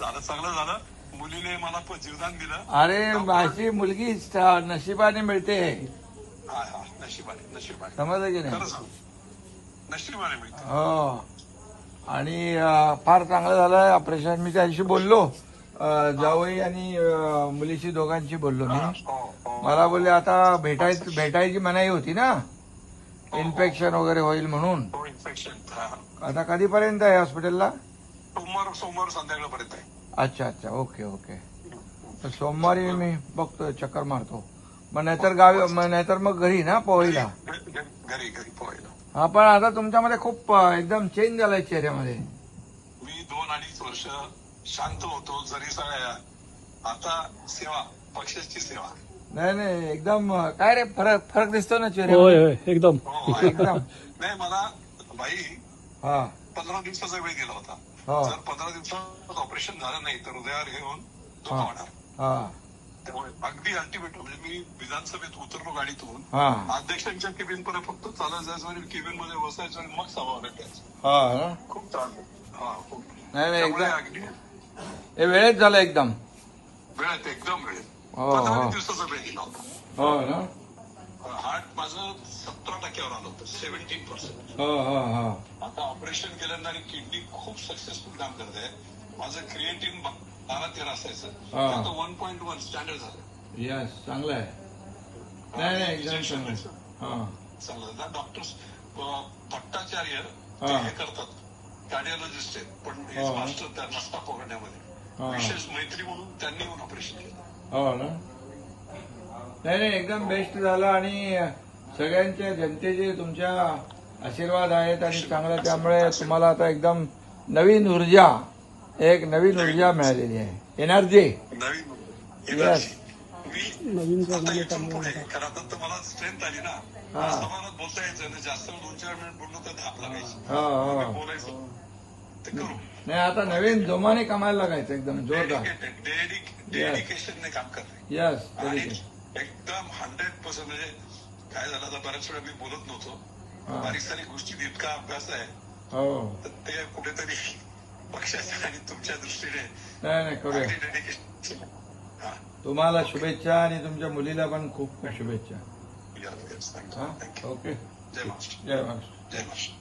झालं चांगलं झालं. मुलीने मला जीवदान दिलं. अरे माझी मुलगी नशिबाने मिळते. हा हा, नशिबाने नशिबाने. समजलं की खरं नाही? सांग, नशिबाने मिळते. हो. आणि फार चांगलं झालं ऑपरेशन. मी त्या दिवशी बोललो जावई आणि मुलीशी दोघांशी बोललो मी. मला बोलले आता भेटायची मनाई होती ना, इन्फेक्शन वगैरे होईल म्हणून. इन्फेक्शन आता कधीपर्यंत आहे हॉस्पिटलला? सोमवार संध्याकाळपर्यंत आहे. अच्छा अच्छा, ओके ओके. तर सोमवारी मी बघतो, चक्कर मारतो. मग नाहीतर गावी, नाहीतर मग घरी ना पोहायला. घरी पोहायला. हा, पण आता तुमच्यामध्ये खूप एकदम चेंज झालाय चेहऱ्यामध्ये. मी 2-2.5 वर्ष शांत होतो, जरी सगळ्या. आता सेवा, पक्षाची सेवा. नाही एकदम काय रे, फरक दिसतो ना होय चेहऱ्यामध्ये. होय एकदम एकदम. नाही, मला बाई हा 15 दिवसाचा वेळ दिला होता. हो. जर 15 दिवसात ऑपरेशन झालं नाही तर हृदयावर घेऊन तो हा. होणार. हा त्यामुळे अगदी अल्टिमेट. म्हणजे मी विधानसभेत उतरलो गाडीतून, हा अध्यक्षांच्या केबिन पर्यंत फक्त चालत जायचं आणि केबिन मध्ये बसायचं आणि मग सभा भेटायचं. हा ना? खूप त्रास. हा खूप. नाही त्यामुळे एकदम अगदी हे वेळेत झालं एकदम. वेळेत, एकदम वेळेत. हो, 15 हो. दिवसाचा वेळ दिला होता. हो ना? हार्ट माझं 17% वर आलं होतं, 17%. हो हो हो. आता ऑपरेशन केल्यानंतर आणि किडनी खूप सक्सेसफुल काम करते. माझं क्रिएटिन 12-13 असायचं, हा. आता 1.1 स्टँडर्ड झालं. यस, चांगलं आहे. नाही एकदम चांगलं. हा चांगलं. डॉक्टर्स भट्टाचार्य हा. ते हे करतात, कार्डिओलॉजिस्ट आहेत, पण हे हा. मास्टर त्यांना स्टाफ पकडण्यामध्ये. हा. विशेष मैत्री म्हणून त्यांनी येऊन ऑपरेशन केलं. हो ना? नाही एकदम बेस्ट झालं. आणि सगळ्यांच्या जनतेचे तुमच्या आशीर्वाद आहेत आणि चांगलं, त्यामुळे तुम्हाला आता एकदम नवीन ऊर्जा मिळालेली आहे. एनर्जी. नवीन Yes. मी आता इथून पुढे, कारण आता तर मला स्ट्रेंथ आली ना. हा. समाजात बोलता यायचं ना, जास्त 2-4 मिनिट बोललो तर धाप लागायची. हो. बोलायचं ते करू. नाही, आता नवीन जोमाने कमायला लागायचं, एकदम जोरदार. डेडिकेशनने काम करते. यस. आणि एकदम 100%. म्हणजे काय झालं, आता बऱ्याच वेळा मी बोलत नव्हतो. हा. बारीक सारीक गोष्टीत इतका अभ्यास आहे, हो. तर ते कुठेतरी पक्षाच्या आणि तुमच्या दृष्टीने नाही करूया. डेडिकेशन. हा. तुम्हाला शुभेच्छा आणि तुमच्या मुलीला पण खूप खूप शुभेच्छा. थँक्यू. हा? थँक्यू. ओके. जय महाराष्ट्र. जय महाराष्ट्र. जय महाराष्ट्र.